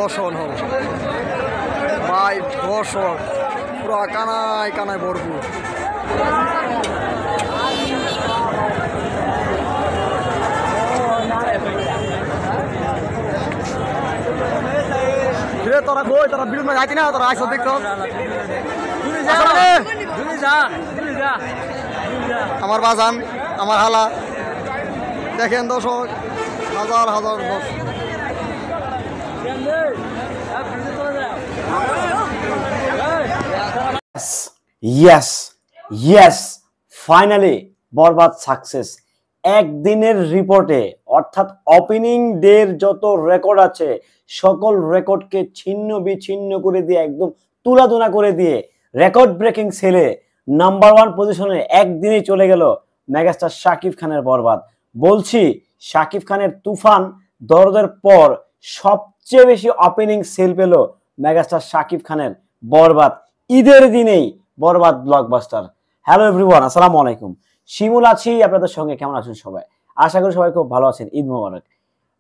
দর্শন হোক ভাই, দর্শক পুরো কানায় কানায় ভরপুর। তোরা কই, তোরা বিরুদ্ধে যাইতি না, তোরা আইসো দেখতো। আমার বাজান, আমার হালা দেখেন দর্শক, হাজার হাজার দর্শক। ইয়েস ইয়েস, ফাইনালি বরবাদ সাকসেস। একদিনের রিপোর্টে অর্থাৎ ওপেনিং ডের যত রেকর্ড আছে সকল রেকর্ডকে ছিন্ন বিচ্ছিন্ন করে দিয়ে একদম তুলাধুনা করে দিয়ে রেকর্ড ব্রেকিং সেলে নাম্বার 1 পজিশনে একদিনেই চলে গেল মেগাস্টার শাকিব খানের বরবাদ। বলছি শাকিব খানের তুফান দরদের পর সবচেয়ে বেশি ওপেনিং সেল পেল মেগাস্টার শাকিব খানের বরবাদ। ঈদের দিনেই বরবাদ ব্লকবাস্টার। হ্যালো এভরিওয়ান, আসসালামু আলাইকুম। শিমুল আছি আপনাদের সঙ্গে। কেমন আছেন সবাই? আশা করি সবাই খুব ভালো আছেন। ঈদ মোবারক।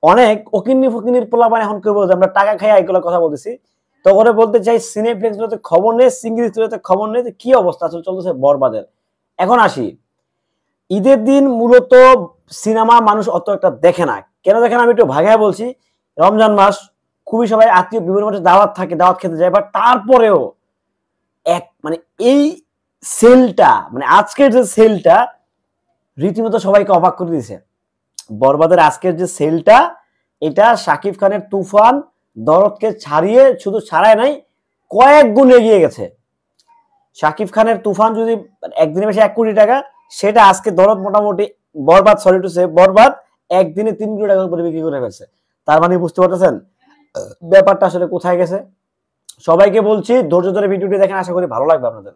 অনেক ওকিন্নি ফকিনির পোলাপান এখন কেউ বলছে আমরা টাকা খাই এগুলো কথা বলতেছি, তো করে বলতে চাই সিনেপ্লেক্স গুলোতে খবর নেই, সিঙ্গেল গুলোতে খবর নেই কি অবস্থা আসলে চলতেছে বরবাদের। এখন আসি, ঈদের দিন মূলত সিনেমা মানুষ অত একটা দেখে না। কেন দেখে না আমি একটু ভাগায় বলছি। রমজান মাস, খুবই সবাই আত্মীয় বিভিন্ন মাসে দাওয়াত থাকে, দাওয়াত খেতে যায়, বাট তারপরেও মানে এই সেলটা, মানে আজকের যে সেলটা রীতিমতো সবাইকে অবাক করে দিয়েছে। বরবাদের আজকের যে সেলটা, এটা শাকিব খানের তুফান দরদকে ছাড়িয়ে, শুধু ছাড়ায় নাই, কয়েক গুণ এগিয়ে গেছে। শাকিব খানের তুফান যদি একদিনে বেশি 1 কোটি টাকা, সেটা আজকে দরদ মোটামুটি বরবাদ, সরি টু সে, বরবাদ একদিনে 3 কোটি টাকার উপরে বিক্রি করে ফেলছে। তার মানে বুঝতে পারতেছেন ব্যাপারটা আসলে কোথায় গেছে। সবাইকে বলছি ধৈর্য ধরে ভিডিওটি দেখেন, আশা করি ভালো লাগবে আপনাদের।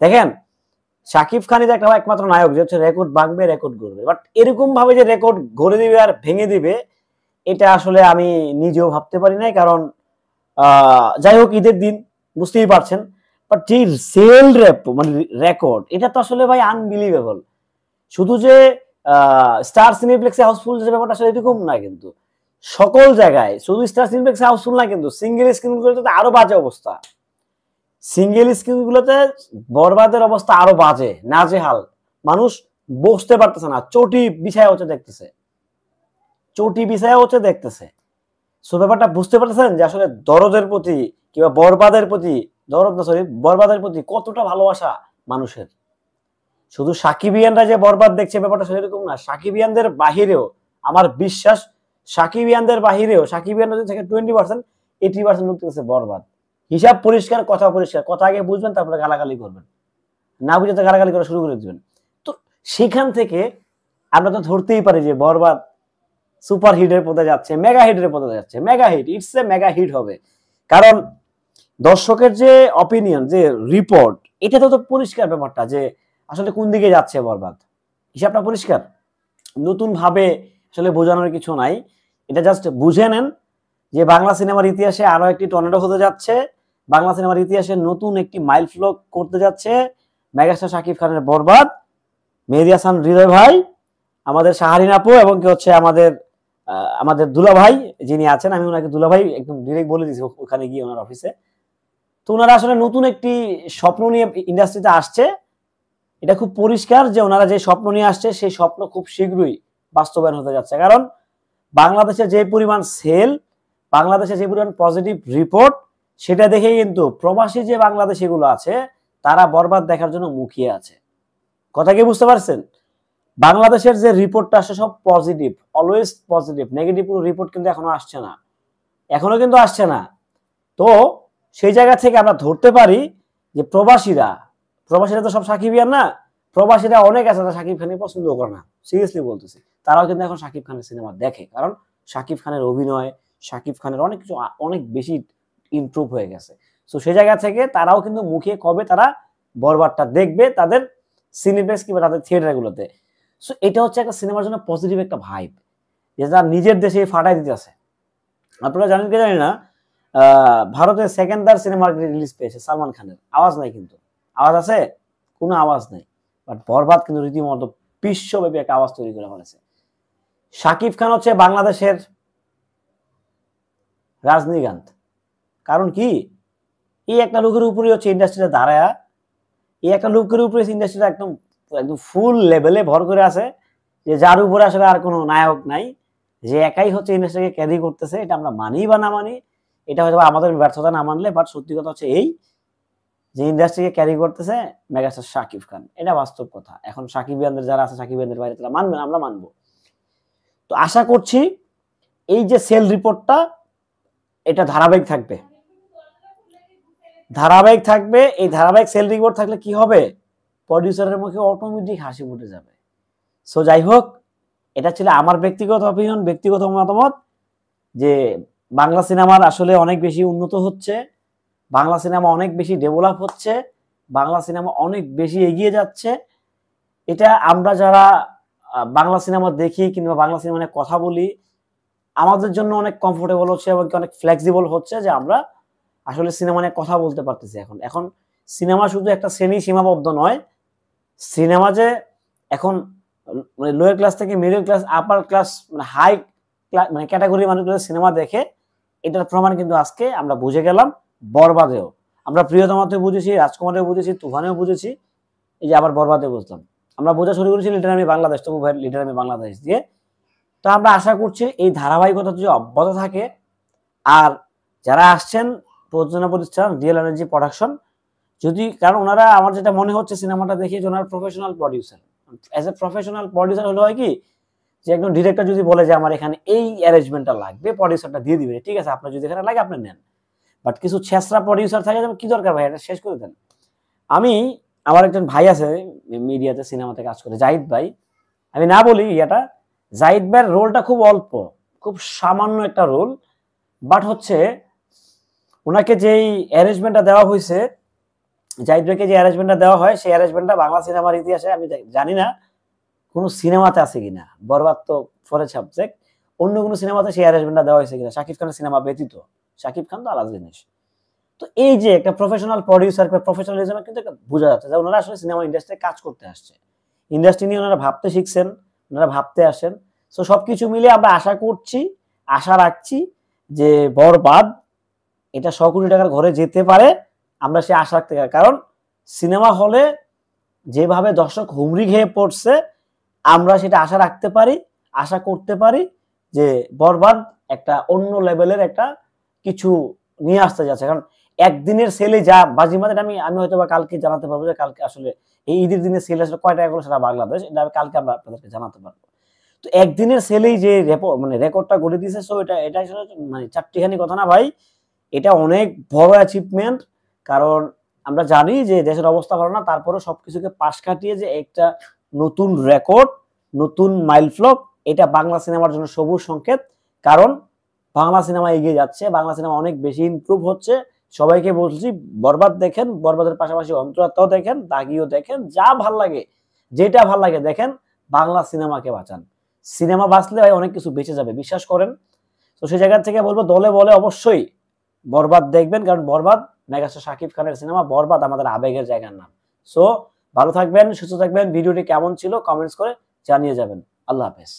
দেখেন, শাকিব খানই যে একটা একমাত্র নায়ক যে হচ্ছে রেকর্ড ভাঙবে, রেকর্ড গড়বে, বাট এরকম ভাবে যে রেকর্ড গড়ে দিবে আর ভেঙে দিবে, এটা আসলে আমি নিজেও ভাবতে পারি নাই। কারণ যাই হোক, ঈদের দিন বুঝতেই পারছেন, বাট যে সেল মানে রেকর্ড, এটা তো আসলে ভাই আনবিলিভেবল। শুধু যে স্টার সিনেপ্লেক্সে হাউসফুল যে ব্যাপারটা আসলে এরকম না, কিন্তু সকল জায়গায়, শুধু স্টার সিনেপ্লেক্সে হাউসফুল না, কিন্তু সিঙ্গেল স্ক্রিনগুলোতে আরো বাজে অবস্থা। সিঙ্গেল স্ক্রিনগুলোতে বরবাদের অবস্থা আরো বাজে, নাজেহাল। মানুষ বসতে পারতেছে না, চটি বিছায় হচ্ছে দেখতেছে, চটি বিছায় হচ্ছে দেখতেছে। সো ব্যাপারটা বুঝতে পারতেছেন যে আসলে দরদের প্রতি কিংবা বরবাদের প্রতি, দরদ না সরি, বরবাদের প্রতি কতটা ভালোবাসা মানুষের। শুধু সাকিবিয়ানরা যে বরবাদ দেখছে ব্যাপারটা সেরকম না, সাকিবিয়ানদের বাহিরেও আমার বিশ্বাস, সাকিবিয়ানদের বাহিরেও সাকিবিয়ানরা যদি থাকে 20%, 80% লোক দেখছে বরবাদ। হিসাব পরিষ্কার, কথা পরিষ্কার। কথা আগে বুঝবেন, তারপরে গালাগালি করবেন, না বুঝে তো গালাগালি করা শুরু করে দিবেন। তো সেখান থেকে আমরা তো ধরতেই পারি যে বরবাদ সুপার হিটের পথে যাচ্ছে, মেগা হিটের পথে যাচ্ছে। Mega hit, it's a mega hit হবে। কারণ দর্শকের যে অপিনিয়ন, যে রিপোর্ট, এটা তো পরিষ্কার ব্যাপারটা যে আসলে কোন দিকে যাচ্ছে বরবাদ। হিসাবটা পরিষ্কার, নতুন ভাবে আসলে বোঝানোর কিছু নাই। এটা জাস্ট বুঝে নেন যে বাংলা সিনেমার ইতিহাসে আরো একটি টর্নেডো হতে যাচ্ছে। বাংলা সিনেমার ইতিহাসে নতুন একটি মাইল ফলক করতে যাচ্ছে মেগাস্টার শাকিব খানের বরবাদ। মেহেদী হাসান হৃদয় ভাই, আমাদের শাহরিন আপু, এবং কি হচ্ছে আমাদের দুলা ভাই যিনি আছেন, আমি ওনাকে দুলা ভাই একদম ডিরেক্ট বলে দিয়েছি ওখানে গিয়ে ওনার অফিসে। তো ওনারা আসলে নতুন একটি স্বপ্ন নিয়ে ইন্ডাস্ট্রিতে আসছে। এটা খুব পরিষ্কার যে ওনারা যে স্বপ্ন নিয়ে আসছে সেই স্বপ্ন খুব শীঘ্রই বাস্তবায়ন হতে যাচ্ছে। কারণ বাংলাদেশে যে পরিমাণ সেল, বাংলাদেশে যে পরিমাণ পজিটিভ রিপোর্ট, সেটা দেখে কিন্তু প্রবাসী যে বাংলাদেশিগুলো আছে তারা বরবাদ দেখার জন্য মুখিয়ে আছে। কথা কি বুঝতে পারছেন? বাংলাদেশের যে রিপোর্টটা আসে সব পজিটিভ, অলওয়েজ পজিটিভ। নেগেটিভ কোনো রিপোর্ট কিন্তু এখনো আসছে না, এখনো কিন্তু আসছে না। তো সেই জায়গা থেকে আমরা ধরতে পারি যে প্রবাসীরা তো সব সাকিবিয়ান না, প্রবাসীরা অনেক আছে যারা শাকিব খানকে পছন্দ করে না, সিরিয়াসলি বলতেছি। তারাও কিন্তু এখন শাকিব খানের সিনেমা দেখে, কারণ শাকিব খানের অভিনয়, শাকিব খানের অনেক কিছু অনেক বেশি ইমপ্রুভ হয়ে গেছে। তো সেই জায়গা থেকে তারাও কিন্তু মুখে কবে তারা বরবাদটা দেখবে তাদের সিনেপ্লেক্স কিংবা তাদের থিয়েটারগুলোতে। সো এটা হচ্ছে একটা সিনেমার জন্য পজিটিভ একটা ভাইব, যে তারা নিজের দেশে ফাটাই দিতে আছে। আপনারা জানেন কি জানি না, ভারতের সেকেন্ডার সিনেমা রিলিজ পেয়েছে সালমান খানের। আওয়াজ নাই, কিন্তু আওয়াজ আছে, কোনো আওয়াজ নাই। বাট বরবাদ কিন্তু রীতিমতো বিশ্বব্যাপী একটা আওয়াজ তৈরি করে ফেলেছে। শাকিব খান হচ্ছে বাংলাদেশের রজনীকান্ত। কারণ কি, এই একটা লোকের উপরে হচ্ছে ইন্ডাস্ট্রিটা দাঁড়ায়, এই একটা লোকের উপরে ইন্ডাস্ট্রিটা একদম একদম ফুল লেভেলে ভর করে আছে, যে যার উপরে আসলে আর কোনো নায়ক নাই, যে একাই হচ্ছে ইন্ডাস্ট্রিকে ক্যারি করতেছে। এটা আমরা মানি বা না মানি, এটা হয়তো আমাদের ব্যর্থতা না মানলে, বাট সত্যি কথা হচ্ছে এই যে ইন্ডাস্ট্রিকে ক্যারি করতেছে মেগাস্টার শাকিব খান, এটা বাস্তব কথা। এখন সাকিবিয়ানদের যারা আছে, সাকিবিয়ানদের বাইরে তারা মানবেন, আমরা মানবো। তো আশা করছি এই যে সেল রিপোর্টটা, এটা ধারাবাহিক থাকবে, ধারাবাহিক থাকবে। এই ধারাবাহিক সেল রিপোর্ট থাকলে কি হবে, প্রডিউসারের মুখে অটোমেটিক হাসি ফুটে যাবে। সো যাই হোক, এটা ছিল আমার ব্যক্তিগত অপিনিয়ন, ব্যক্তিগত মতামত, যে বাংলা সিনেমার আসলে অনেক বেশি উন্নত হচ্ছে, বাংলা সিনেমা অনেক বেশি ডেভেলপ হচ্ছে, বাংলা সিনেমা অনেক বেশি এগিয়ে যাচ্ছে। এটা আমরা যারা বাংলা সিনেমা দেখি কিংবা বাংলা সিনেমা নিয়ে কথা বলি, আমাদের জন্য অনেক কমফোর্টেবল হচ্ছে এবং অনেক ফ্লেক্সিবল হচ্ছে, যে আমরা আসলে সিনেমা নিয়ে কথা বলতে পারতেছি। এখন সিনেমা শুধু একটা শ্রেণী সীমাবদ্ধ নয়, সিনেমা যে এখন মানে লোয়ার ক্লাস থেকে মিডল ক্লাস, আপার ক্লাস, মানে হাই ক্লাস, মানে ক্যাটাগরি মানুষগুলো সিনেমা দেখে, এটার প্রমাণ কিন্তু আজকে আমরা বুঝে গেলাম বরবাদেও। আমরা প্রিয়তমাতেও বুঝেছি, রাজকুমারেও বুঝেছি, তুফানেও বুঝেছি, এই যে আবার বরবাদে বুঝলাম। আমরা বোঝা শুরু করেছি লিডার আমি বাংলাদেশ, তবু ভাই লিডার আমি বাংলাদেশ দিয়ে। তো আমরা আশা করছি এই ধারাবাহিকতা যদি অব্যাহত থাকে, আর যারা আসছেন প্রযোজনা প্রতিষ্ঠান রিয়েল এনার্জি প্রোডাকশন, যদি, কারণ ওনারা, আমার যেটা মনে হচ্ছে সিনেমাটা দেখে, যে ওনারা professional producer. As a professional producer হলে হয় কি, যে একজন ডিরেক্টর যদি বলে যে আমার এখানে এই অ্যারেঞ্জমেন্টটা লাগবে, প্রডিউসারটা দিয়ে দিবে, ঠিক আছে, আপনার যদি এখানে লাগে আপনি নেন। বাট কিছু ছেঁচড়া প্রডিউসার থাকে, কি দরকার ভাই, এটা শেষ করে দেন। আমার একজন ভাই আছে মিডিয়াতে, সিনেমাতে কাজ করে, জাহিদ ভাই, আমি না বলি ইয়াটা, জাহিদ ভাইয়ের রোলটা খুব অল্প, খুব সামান্য একটা রোল, বাট হচ্ছে ওনাকে যেই অ্যারেঞ্জমেন্টটা দেওয়া হয়েছে, জাহিদ ভাইকে যে অ্যারেঞ্জমেন্টটা দেওয়া হয়, সেই অ্যারেঞ্জমেন্টটা বাংলা সিনেমার ইতিহাসে আমি জানি না কোনো সিনেমাতে আছে কিনা, বরবাদ তো ফরের সাবজেক্ট, অন্য কোনো সিনেমাতে সেই অ্যারেঞ্জমেন্টটা দেওয়া হয়েছে কিনা, শাকিব খানের সিনেমা ব্যতীত। শাকিব খান তো আলাদা জিনিস। তো এই যে একটা প্রফেশনাল প্রডিউসার, প্রফেশনালিজম কিন্তু বোঝা যাচ্ছে যে ওনারা আসলে সিনেমা ইন্ডাস্ট্রি কাজ করতে আসছে, ইন্ডাস্ট্রি নিয়ে ওনারা ভাবতে শিখছেন, ওনারা ভাবতে আসেন। সো সবকিছু মিলে আমরা আশা করছি, আশা রাখছি যে বরবাদ এটা 100 কোটি টাকার ঘরে যেতে পারে, আমরা সে আশা রাখতে পারি। কারণ সিনেমা হলে যেভাবে দর্শক হুমড়ি খেয়ে পড়ছে, আমরা সেটা আশা রাখতে পারি, আশা করতে পারি যে বরবাদ একটা অন্য লেভেলের একটা কিছু নিয়ে আসতে যাচ্ছে। কারণ একদিনের সেলে যা বাজিমাত, এটা আমি হয়তো বা কালকে জানাতে পারবো, যে কালকে আসলে এই ঈদের দিনের সেল আসলে কয় টাকা করে সারা বাংলাদেশ, এটা কালকে আমরা আপনাদেরকে জানাতে পারবো। তো একদিনের সেলেই যে মানে রেকর্ডটা গড়ে দিয়েছে, সো এটা আসলে মানে চারটিখানি কথা না ভাই, এটা অনেক বড় অ্যাচিভমেন্ট। কারণ আমরা জানি যে দেশের অবস্থা ভালো না, তারপরে সবকিছুকে পাশ কাটিয়ে যে একটা নতুন রেকর্ড, নতুন মাইলফলক, এটা বাংলা সিনেমার জন্য সবুজ সংকেত। কারণ বাংলা সিনেমা এগিয়ে যাচ্ছে, বাংলা সিনেমা অনেক বেশি ইমপ্রুভ হচ্ছে। সবাইকে বলছি বরবাদ দেখেন, বরবাদের পাশাপাশি অন্তরাত্মাও দেখেন, দাগিও দেখেন, যা ভাল লাগে, যেটা ভাল লাগে দেখেন, বাংলা সিনেমাকে বাঁচান। সিনেমা বাঁচলে ভাই অনেক কিছু বেঁচে যাবে, বিশ্বাস করেন। তো সেই জায়গা থেকে বলবো, দলে বলে অবশ্যই বরবাদ দেখবেন, কারণ বরবাদ মেগাস্টার শাকিব খানের সিনেমা, বরবাদ আমাদের আবেগের জায়গার নাম। সো ভালো থাকবেন, সুস্থ থাকবেন। ভিডিওটি কেমন ছিল কমেন্টস করে জানিয়ে যাবেন। আল্লাহ হাফেজ।